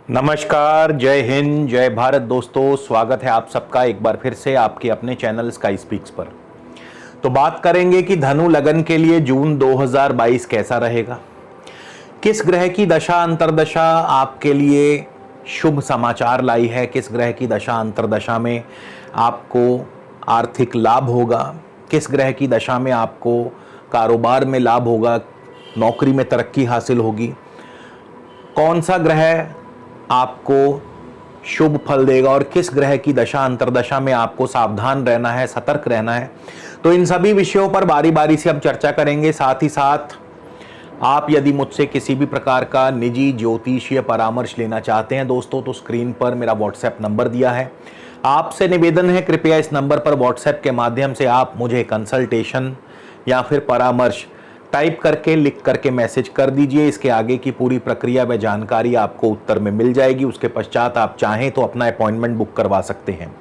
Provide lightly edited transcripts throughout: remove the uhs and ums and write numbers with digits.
नमस्कार, जय हिंद, जय भारत दोस्तों। स्वागत है आप सबका एक बार फिर से आपके अपने चैनल स्काई स्पीक्स पर। तो बात करेंगे कि धनु लगन के लिए जून 2022 कैसा रहेगा, किस ग्रह की दशा अंतरदशा आपके लिए शुभ समाचार लाई है, किस ग्रह की दशा अंतरदशा में आपको आर्थिक लाभ होगा, किस ग्रह की दशा में आपको कारोबार में लाभ होगा, नौकरी में तरक्की हासिल होगी, कौन सा ग्रह आपको शुभ फल देगा और किस ग्रह की दशा अंतरदशा में आपको सावधान रहना है, सतर्क रहना है। तो इन सभी विषयों पर बारी बारी से हम चर्चा करेंगे। साथ ही साथ आप यदि मुझसे किसी भी प्रकार का निजी ज्योतिषीय परामर्श लेना चाहते हैं दोस्तों, तो स्क्रीन पर मेरा व्हाट्सएप नंबर दिया है। आपसे निवेदन है, कृपया इस नंबर पर व्हाट्सएप के माध्यम से आप मुझे कंसल्टेशन या फिर परामर्श टाइप करके, लिख करके मैसेज कर दीजिए। इसके आगे की पूरी प्रक्रिया व जानकारी आपको उत्तर में मिल जाएगी। उसके पश्चात आप चाहें तो अपना अपॉइंटमेंट बुक करवा सकते हैं,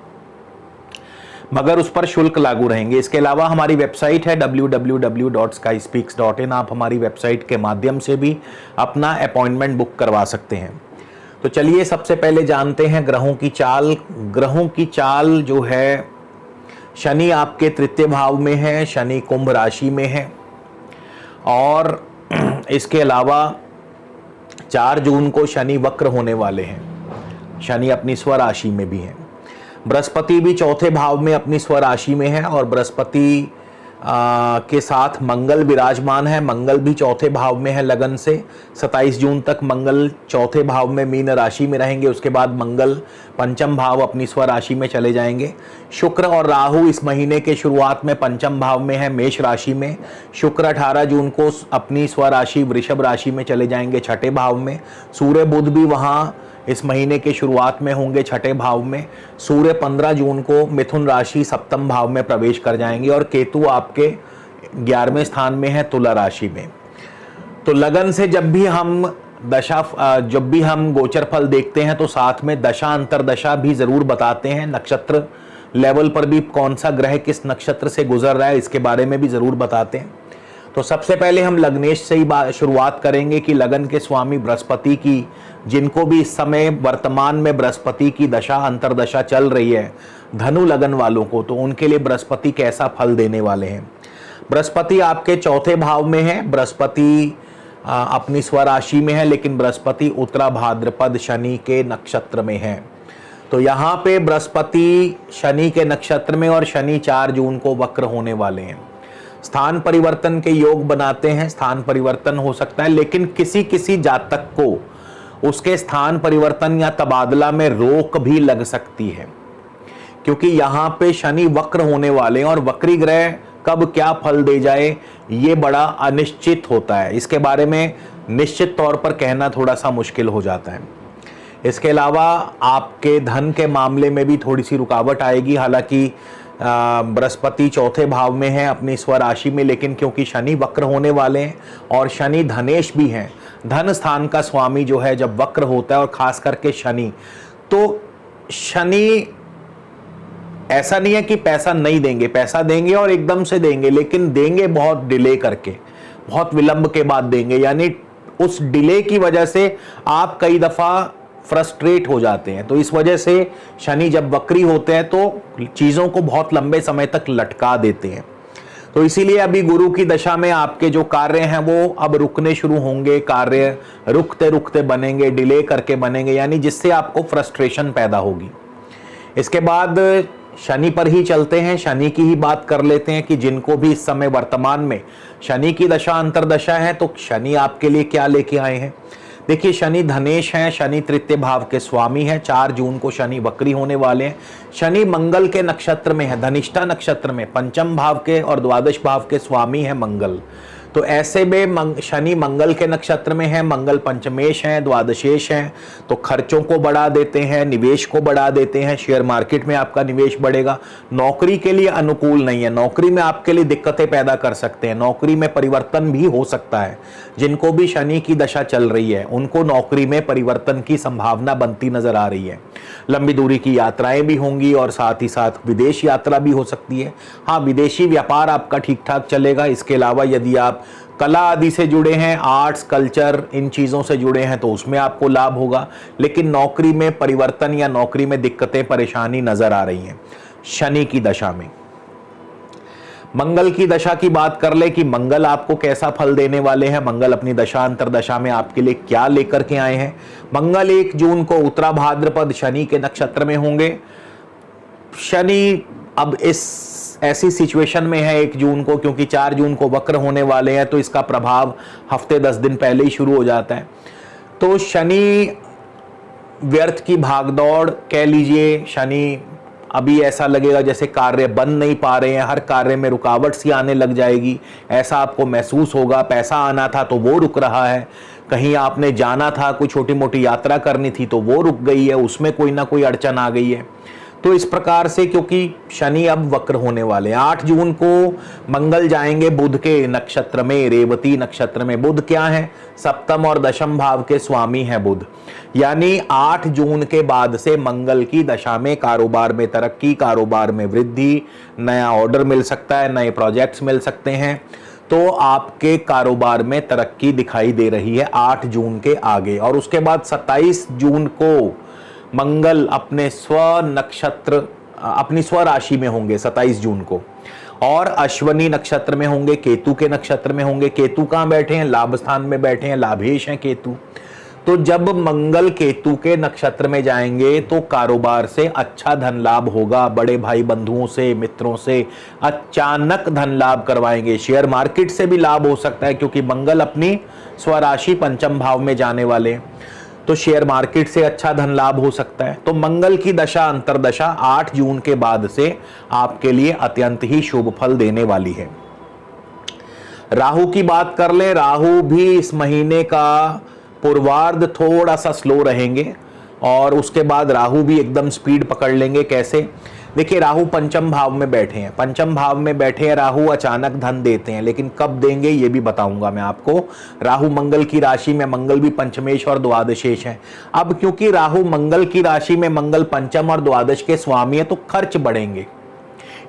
मगर उस पर शुल्क लागू रहेंगे। इसके अलावा हमारी वेबसाइट है www.skyspeaks.in। आप हमारी वेबसाइट के माध्यम से भी अपना अपॉइंटमेंट बुक करवा सकते हैं। तो चलिए सबसे पहले जानते हैं ग्रहों की चाल। ग्रहों की चाल जो है, शनि आपके तृतीय भाव में है, शनि कुंभ राशि में है और इसके अलावा 4 जून को शनि वक्र होने वाले हैं। शनि अपनी स्वराशि में भी है। बृहस्पति भी चौथे भाव में अपनी स्वराशि में है और बृहस्पति के साथ मंगल विराजमान है। मंगल भी चौथे भाव में है लगन से। 27 जून तक मंगल चौथे भाव में मीन राशि में रहेंगे। उसके बाद मंगल पंचम भाव अपनी स्वराशि में चले जाएंगे। शुक्र और राहु इस महीने के शुरुआत में पंचम भाव में है, मेष राशि में। शुक्र 18 जून को अपनी स्वराशि वृषभ राशि में चले जाएंगे, छठे भाव में। सूर्य बुध भी वहाँ इस महीने के शुरुआत में होंगे, छठे भाव में। सूर्य 15 जून को मिथुन राशि सप्तम भाव में प्रवेश कर जाएंगे और केतु आपके 11वें स्थान में है, तुला राशि में। तो लगन से जब भी हम गोचर फल देखते हैं तो साथ में दशा अंतरदशा भी जरूर बताते हैं। नक्षत्र लेवल पर भी कौन सा ग्रह किस नक्षत्र से गुजर रहा है इसके बारे में भी जरूर बताते हैं। तो सबसे पहले हम लग्नेश से ही शुरुआत करेंगे कि लगन के स्वामी बृहस्पति की, जिनको भी इस समय वर्तमान में बृहस्पति की दशा अंतरदशा चल रही है, धनु लगन वालों को, तो उनके लिए बृहस्पति कैसा फल देने वाले हैं। बृहस्पति आपके चौथे भाव में है। बृहस्पति अपनी स्वराशि में है, लेकिन बृहस्पति उत्तरा भाद्रपद शनि के नक्षत्र में है। तो यहाँ पे बृहस्पति शनि के नक्षत्र में और शनि 4 जून को वक्र होने वाले हैं। स्थान परिवर्तन के योग बनाते हैं। स्थान परिवर्तन हो सकता है, लेकिन किसी किसी जातक को उसके स्थान परिवर्तन या तबादला में रोक भी लग सकती है, क्योंकि यहाँ पे शनि वक्र होने वाले हैं और वक्री ग्रह कब क्या फल दे जाए ये बड़ा अनिश्चित होता है। इसके बारे में निश्चित तौर पर कहना थोड़ा सा मुश्किल हो जाता है। इसके अलावा आपके धन के मामले में भी थोड़ी सी रुकावट आएगी। हालांकि बृहस्पति चौथे भाव में है अपनी स्वराशि में, लेकिन क्योंकि शनि वक्र होने वाले हैं और शनि धनेश भी हैं, धन स्थान का स्वामी जो है जब वक्र होता है, और खास करके शनि, तो शनि ऐसा नहीं है कि पैसा नहीं देंगे, पैसा देंगे और एकदम से देंगे, लेकिन देंगे बहुत डिले करके, बहुत विलंब के बाद देंगे। यानी उस डिले की वजह से आप कई दफा फ्रस्ट्रेट हो जाते हैं। तो इस वजह से शनि जब वक्री होते हैं तो चीज़ों को बहुत लंबे समय तक लटका देते हैं। तो इसीलिए अभी गुरु की दशा में आपके जो कार्य हैं वो अब रुकने शुरू होंगे। कार्य रुकते रुकते बनेंगे, डिले करके बनेंगे, यानी जिससे आपको फ्रस्ट्रेशन पैदा होगी। इसके बाद शनि पर ही चलते हैं, शनि की ही बात कर लेते हैं कि जिनको भी इस समय वर्तमान में शनि की दशा अंतरदशा है, तो शनि आपके लिए क्या लेके आए हैं। देखिए, शनि धनेश हैं, शनि तृतीय भाव के स्वामी हैं। 4 जून को शनि वक्री होने वाले हैं। शनि मंगल के नक्षत्र में है, धनिष्ठा नक्षत्र में, पंचम भाव के और द्वादश भाव के स्वामी है मंगल। तो ऐसे में शनि मंगल के नक्षत्र में है, मंगल पंचमेश हैं, द्वादशेश हैं, तो खर्चों को बढ़ा देते हैं, निवेश को बढ़ा देते हैं। शेयर मार्केट में आपका निवेश बढ़ेगा। नौकरी के लिए अनुकूल नहीं है, नौकरी में आपके लिए दिक्कतें पैदा कर सकते हैं, नौकरी में परिवर्तन भी हो सकता है। जिनको भी शनि की दशा चल रही है उनको नौकरी में परिवर्तन की संभावना बनती नजर आ रही है। लंबी दूरी की यात्राएं भी होंगी और साथ ही साथ विदेश यात्रा भी हो सकती है। हाँ, विदेशी व्यापार आपका ठीक ठाक चलेगा। इसके अलावा यदि आप कला आदि से जुड़े हैं, आर्ट्स कल्चर इन चीज़ों से जुड़े हैं तो उसमें आपको लाभ होगा। लेकिन नौकरी में परिवर्तन या नौकरी में दिक्कतें परेशानी नजर आ रही हैं शनि की दशा में। मंगल की दशा की बात कर ले कि मंगल आपको कैसा फल देने वाले हैं, मंगल अपनी दशा अंतरदशा में आपके लिए क्या लेकर के आए हैं। मंगल 1 जून को उत्तरा भाद्रपद शनि के नक्षत्र में होंगे। शनि अब इस ऐसी सिचुएशन में है 1 जून को, क्योंकि 4 जून को वक्र होने वाले हैं तो इसका प्रभाव हफ्ते 10 दिन पहले ही शुरू हो जाता है। तो शनि व्यर्थ की भागदौड़ कह लीजिए, शनि अभी ऐसा लगेगा जैसे कार्य बन नहीं पा रहे हैं, हर कार्य में रुकावट सी आने लग जाएगी, ऐसा आपको महसूस होगा। पैसा आना था तो वो रुक रहा है, कहीं आपने जाना था, कोई छोटी मोटी यात्रा करनी थी तो वो रुक गई है, उसमें कोई ना कोई अड़चन आ गई है। तो इस प्रकार से, क्योंकि शनि अब वक्र होने वाले हैं। 8 जून को मंगल जाएंगे बुध के नक्षत्र में, रेवती नक्षत्र में। बुध क्या है? सप्तम और दशम भाव के स्वामी हैं बुध। यानी 8 जून के बाद से मंगल की दशा में कारोबार में तरक्की, कारोबार में वृद्धि, नया ऑर्डर मिल सकता है, नए प्रोजेक्ट्स मिल सकते हैं। तो आपके कारोबार में तरक्की दिखाई दे रही है 8 जून के आगे। और उसके बाद 27 जून को मंगल अपने स्व नक्षत्र, अपनी स्व राशि में होंगे 27 जून को, और अश्वनी नक्षत्र में होंगे, केतु के नक्षत्र में होंगे। केतु कहाँ बैठे हैं? लाभ स्थान में बैठे हैं, लाभेश हैं केतु। तो जब मंगल केतु के नक्षत्र में जाएंगे तो कारोबार से अच्छा धन लाभ होगा, बड़े भाई बंधुओं से, मित्रों से अचानक धन लाभ करवाएंगे। शेयर मार्केट से भी लाभ हो सकता है, क्योंकि मंगल अपनी स्वराशि पंचम भाव में जाने वाले हैं, तो शेयर मार्केट से अच्छा धन लाभ हो सकता है। तो मंगल की दशा अंतरदशा 8 जून के बाद से आपके लिए अत्यंत ही शुभ फल देने वाली है। राहु की बात कर ले, राहु भी इस महीने का पूर्वार्ध थोड़ा सा स्लो रहेंगे और उसके बाद राहु भी एकदम स्पीड पकड़ लेंगे। कैसे? देखिए, राहु पंचम भाव में बैठे हैं, पंचम भाव में बैठे हैं राहु, अचानक धन देते हैं, लेकिन कब देंगे ये भी बताऊंगा मैं आपको। राहु मंगल की राशि में, मंगल भी पंचमेश और द्वादशेश है। अब क्योंकि राहु मंगल की राशि में, मंगल पंचम और द्वादश के स्वामी है, तो खर्च बढ़ेंगे,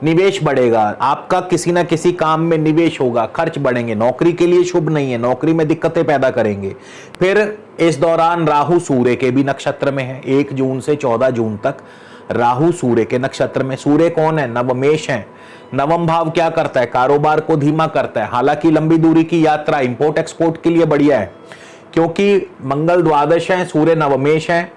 निवेश बढ़ेगा, आपका किसी ना किसी काम में निवेश होगा, खर्च बढ़ेंगे। नौकरी के लिए शुभ नहीं है, नौकरी में दिक्कतें पैदा करेंगे। फिर इस दौरान राहु सूर्य के भी नक्षत्र में है। 1 जून से 14 जून तक राहु सूर्य के नक्षत्र में। सूर्य कौन है? नवमेश है। नवम भाव क्या करता है? कारोबार को धीमा करता है। हालांकि लंबी दूरी की यात्रा, इंपोर्ट एक्सपोर्ट के लिए बढ़िया है, क्योंकि मंगल द्वादश है, सूर्य नवमेश है,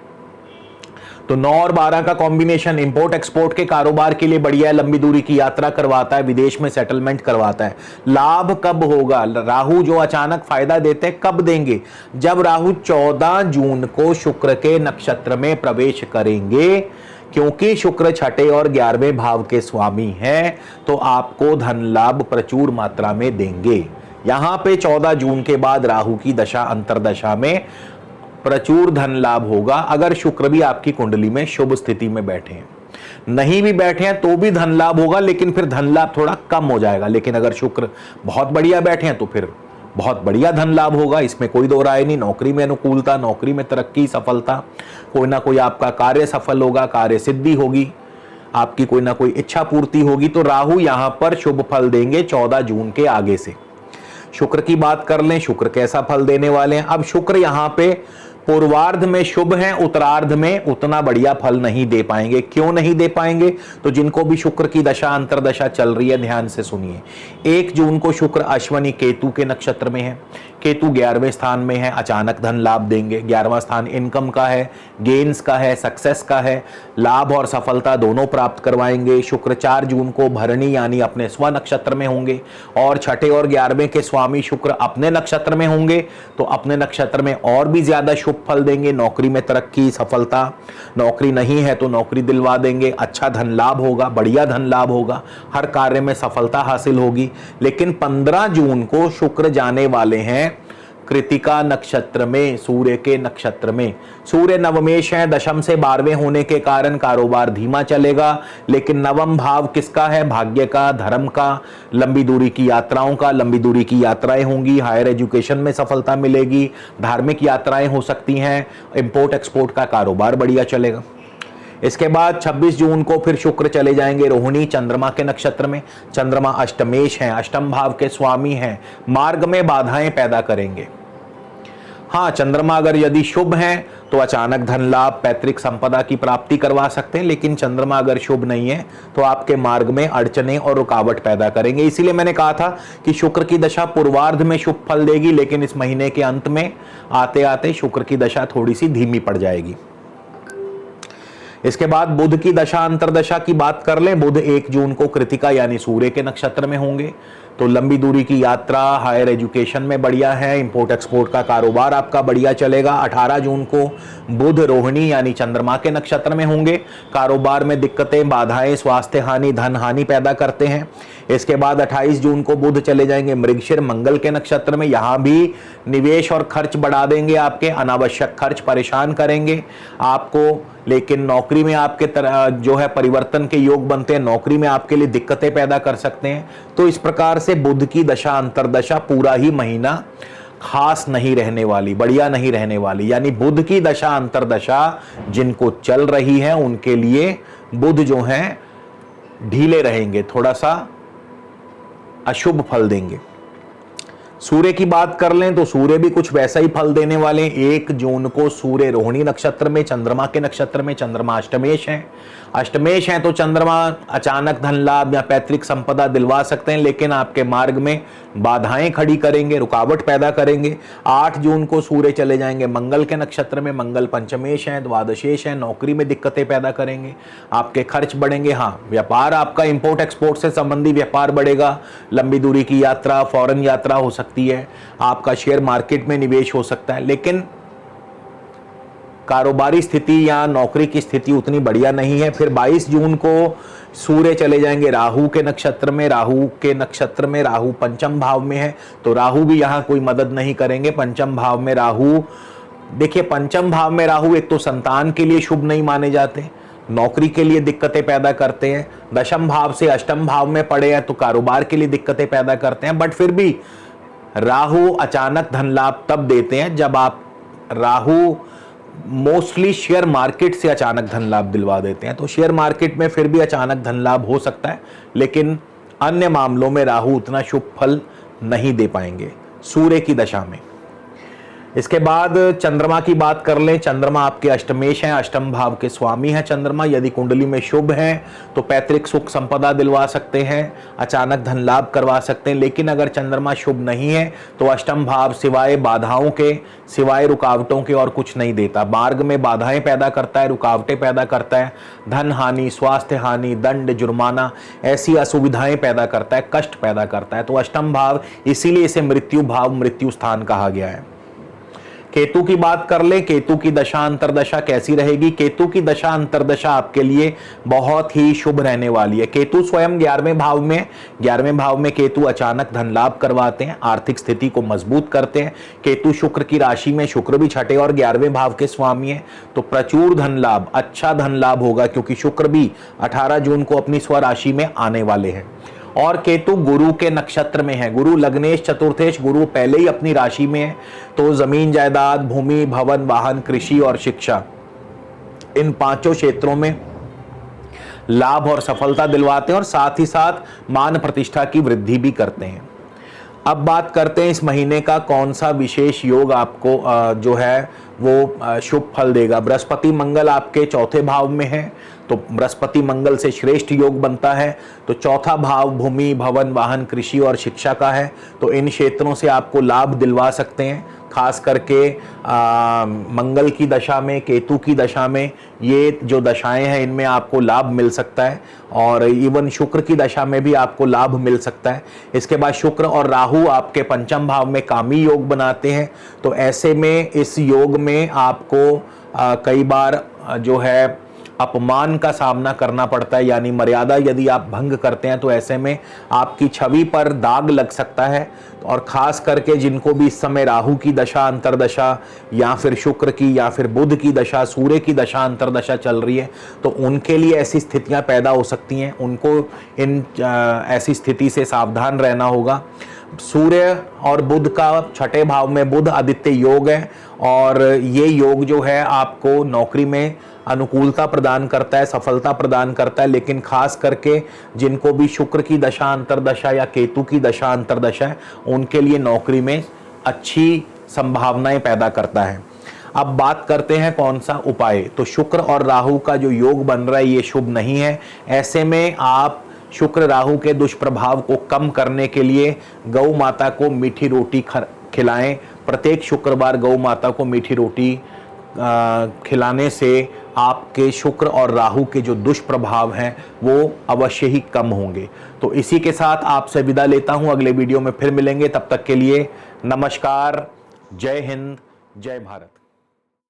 तो 9 और 12 का कॉम्बिनेशन इंपोर्ट एक्सपोर्ट के कारोबार के लिए बढ़िया है। लंबी दूरी की यात्रा करवाता है, विदेश में सेटलमेंट करवाता है। लाभ कब होगा? राहु जो अचानक फायदा देते हैं कब देंगे? जब राहु 14 जून को शुक्र के नक्षत्र में प्रवेश करेंगे, क्योंकि शुक्र छठे और 11वें भाव के स्वामी हैं, तो आपको धन लाभ प्रचुर मात्रा में देंगे। यहां पे 14 जून के बाद राहु की दशा अंतरदशा में प्रचुर धन लाभ होगा, अगर शुक्र भी आपकी कुंडली में शुभ स्थिति में बैठे हैं। नहीं भी बैठे हैं तो भी धन लाभ होगा, लेकिन फिर धन लाभ थोड़ा कम हो जाएगा। लेकिन अगर शुक्र बहुत बढ़िया बैठे हैं तो फिर बहुत बढ़िया धन लाभ होगा, इसमें कोई दो राय नहीं। नौकरी में अनुकूलता, नौकरी में तरक्की, सफलता, कोई ना कोई आपका कार्य सफल होगा, कार्य सिद्धि होगी, आपकी कोई ना कोई इच्छा पूर्ति होगी। तो राहु यहां पर शुभ फल देंगे 14 जून के आगे से। शुक्र की बात कर लें, शुक्र कैसा फल देने वाले हैं? अब शुक्र यहां पे पूर्वार्ध में शुभ हैं, उत्तरार्ध में उतना बढ़िया फल नहीं दे पाएंगे। क्यों नहीं दे पाएंगे? तो जिनको भी शुक्र की दशा अंतरदशा चल रही है, ध्यान से सुनिए। 1 जून को शुक्र अश्वनी केतु के नक्षत्र में है, केतु 11वें स्थान में है, अचानक धन लाभ देंगे। 11वां स्थान इनकम का है, गेन्स का है, सक्सेस का है, लाभ और सफलता दोनों प्राप्त करवाएंगे। शुक्र 4 जून को भरणी यानी अपने स्व नक्षत्र में होंगे, और छठे और 11वें के स्वामी शुक्र अपने नक्षत्र में होंगे, तो अपने नक्षत्र में और भी ज्यादा शुभ फल देंगे। नौकरी में तरक्की, सफलता, नौकरी नहीं है तो नौकरी दिलवा देंगे, अच्छा धन लाभ होगा, बढ़िया धन लाभ होगा, हर कार्य में सफलता हासिल होगी। लेकिन 15 जून को शुक्र जाने वाले हैं कृतिका नक्षत्र में, सूर्य के नक्षत्र में। सूर्य नवमेश है, दशम से 12वें होने के कारण कारोबार धीमा चलेगा, लेकिन नवम भाव किसका है? भाग्य का, धर्म का, लंबी दूरी की यात्राओं का। लंबी दूरी की यात्राएं होंगी, हायर एजुकेशन में सफलता मिलेगी, धार्मिक यात्राएं हो सकती हैं, इंपोर्ट एक्सपोर्ट का कारोबार बढ़िया चलेगा। इसके बाद 26 जून को फिर शुक्र चले जाएंगे रोहिणी चंद्रमा के नक्षत्र में। चंद्रमा अष्टमेश हैं, अष्टम भाव के स्वामी हैं, मार्ग में बाधाएं पैदा करेंगे। हाँ, चंद्रमा अगर यदि शुभ हैं तो अचानक धन लाभ, पैतृक संपदा की प्राप्ति करवा सकते हैं, लेकिन चंद्रमा अगर शुभ नहीं है तो आपके मार्ग में अड़चने और रुकावट पैदा करेंगे। इसीलिए मैंने कहा था कि शुक्र की दशा पूर्वार्ध में शुभ फल देगी, लेकिन इस महीने के अंत में आते आते शुक्र की दशा थोड़ी सी धीमी पड़ जाएगी। इसके बाद बुध की दशा अंतरदशा की बात कर लें। बुध 1 जून को कृतिका यानी सूर्य के नक्षत्र में होंगे, तो लंबी दूरी की यात्रा, हायर एजुकेशन में बढ़िया है, इंपोर्ट एक्सपोर्ट का कारोबार आपका बढ़िया चलेगा। 18 जून को बुध रोहिणी यानी चंद्रमा के नक्षत्र में होंगे, कारोबार में दिक्कतें, बाधाएं, स्वास्थ्य हानि, धन हानि पैदा करते हैं। इसके बाद 28 जून को बुध चले जाएंगे मृगशिर मंगल के नक्षत्र में, यहाँ भी निवेश और खर्च बढ़ा देंगे, आपके अनावश्यक खर्च परेशान करेंगे आपको, लेकिन नौकरी में आपके तरह जो है परिवर्तन के योग बनते हैं, नौकरी में आपके लिए दिक्कतें पैदा कर सकते हैं। तो इस प्रकार से बुध की दशा अंतरदशा पूरा ही महीना खास नहीं रहने वाली, बढ़िया नहीं रहने वाली। यानी बुध की दशा अंतरदशा जिनको चल रही है उनके लिए बुध जो है ढीले रहेंगे, थोड़ा सा अशुभ फल देंगे। सूर्य की बात कर लें तो सूर्य भी कुछ वैसा ही फल देने वाले हैं। 1 जून को सूर्य रोहिणी नक्षत्र में, चंद्रमा के नक्षत्र में, चंद्रमा अष्टमेश हैं। अष्टमेश हैं तो चंद्रमा अचानक धन लाभ या पैतृक संपदा दिलवा सकते हैं, लेकिन आपके मार्ग में बाधाएं खड़ी करेंगे, रुकावट पैदा करेंगे। 8 जून को सूर्य चले जाएंगे मंगल के नक्षत्र में, मंगल पंचमेश हैं, द्वादशेश हैं, नौकरी में दिक्कतें पैदा करेंगे, आपके खर्च बढ़ेंगे। हाँ, व्यापार आपका इंपोर्ट एक्सपोर्ट से संबंधी व्यापार बढ़ेगा, लंबी दूरी की यात्रा, फॉरेन यात्रा हो सकती है, आपका शेयर मार्केट में निवेश हो सकता है, लेकिन कारोबारी स्थिति या नौकरी की स्थिति उतनी बढ़िया नहीं है। फिर 22 जून को सूर्य चले जाएंगे राहु के नक्षत्र में, राहु के नक्षत्र में, राहु पंचम भाव में है, तो राहु भी यहाँ कोई मदद नहीं करेंगे। पंचम भाव में राहु, देखिए पंचम भाव में राहु एक तो संतान के लिए शुभ नहीं माने जाते, नौकरी के लिए दिक्कतें पैदा करते हैं। दशम भाव से अष्टम भाव में पड़े हैं तो कारोबार के लिए दिक्कतें पैदा करते हैं, बट फिर भी राहु अचानक धन लाभ तब देते हैं जब आप, राहु मोस्टली शेयर मार्केट से अचानक धन लाभ दिलवा देते हैं, तो शेयर मार्केट में फिर भी अचानक धन लाभ हो सकता है, लेकिन अन्य मामलों में राहु उतना शुभ फल नहीं दे पाएंगे सूर्य की दशा में। इसके बाद चंद्रमा की बात कर लें। चंद्रमा आपके अष्टमेश हैं, अष्टम भाव के स्वामी हैं चंद्रमा। यदि कुंडली में शुभ हैं तो पैतृक सुख संपदा दिलवा सकते हैं, अचानक धन लाभ करवा सकते हैं, लेकिन अगर चंद्रमा शुभ नहीं है तो अष्टम भाव सिवाय बाधाओं के, सिवाय रुकावटों के और कुछ नहीं देता। मार्ग में बाधाएं पैदा करता है, रुकावटें पैदा करता है, धन हानि, स्वास्थ्य हानि, दंड, जुर्माना, ऐसी असुविधाएं पैदा करता है, कष्ट पैदा करता है। तो अष्टम भाव, इसीलिए इसे मृत्यु भाव, मृत्यु स्थान कहा गया है। केतु की बात कर ले। केतु की दशा अंतरदशा कैसी रहेगी? केतु की दशा अंतरदशा आपके लिए बहुत ही शुभ रहने वाली है। केतु स्वयं 11वें भाव में, 11वें भाव में केतु अचानक धन लाभ करवाते हैं, आर्थिक स्थिति को मजबूत करते हैं। केतु शुक्र की राशि में, शुक्र भी छठे और 11वें भाव के स्वामी है, तो प्रचुर धन लाभ, अच्छा धन लाभ होगा, क्योंकि शुक्र भी 18 जून को अपनी स्वराशि में आने वाले हैं। और केतु गुरु के नक्षत्र में है। गुरु लग्नेश चतुर्थेश, गुरु पहले ही अपनी राशि में है, तो जमीन जायदाद, भूमि, भवन, वाहन, कृषि और शिक्षा, इन पांचों क्षेत्रों में लाभ और सफलता दिलवाते हैं और साथ ही साथ मान प्रतिष्ठा की वृद्धि भी करते हैं। अब बात करते हैं इस महीने का कौन सा विशेष योग आपको जो है वो शुभ फल देगा। बृहस्पति मंगल आपके चौथे भाव में है, तो बृहस्पति मंगल से श्रेष्ठ योग बनता है। तो चौथा भाव भूमि, भवन, वाहन, कृषि और शिक्षा का है, तो इन क्षेत्रों से आपको लाभ दिलवा सकते हैं। खास करके मंगल की दशा में, केतु की दशा में, ये जो दशाएं हैं इनमें आपको लाभ मिल सकता है, और इवन शुक्र की दशा में भी आपको लाभ मिल सकता है। इसके बाद शुक्र और राहु आपके पंचम भाव में कामी योग बनाते हैं, तो ऐसे में इस योग में आपको कई बार जो है अपमान का सामना करना पड़ता है, यानी मर्यादा यदि आप भंग करते हैं तो ऐसे में आपकी छवि पर दाग लग सकता है। और ख़ास करके जिनको भी इस समय राहु की दशा अंतरदशा या फिर शुक्र की या फिर बुध की दशा, सूर्य की दशा अंतरदशा चल रही है, तो उनके लिए ऐसी स्थितियां पैदा हो सकती हैं, उनको इन ऐसी स्थिति से सावधान रहना होगा। सूर्य और बुध का छठे भाव में बुध आदित्य योग है और ये योग जो है आपको नौकरी में अनुकूलता प्रदान करता है, सफलता प्रदान करता है। लेकिन खास करके जिनको भी शुक्र की दशा अंतर्दशा या केतु की दशा अंतर्दशा है उनके लिए नौकरी में अच्छी संभावनाएं पैदा करता है। अब बात करते हैं कौन सा उपाय। तो शुक्र और राहु का जो योग बन रहा है ये शुभ नहीं है। ऐसे में आप शुक्र राहु के दुष्प्रभाव को कम करने के लिए गौ माता को मीठी रोटी खिलाएं। प्रत्येक शुक्रवार गौ माता को मीठी रोटी खिलाने से आपके शुक्र और राहु के जो दुष्प्रभाव हैं वो अवश्य ही कम होंगे। तो इसी के साथ आपसे विदा लेता हूं, अगले वीडियो में फिर मिलेंगे। तब तक के लिए नमस्कार, जय हिंद, जय भारत।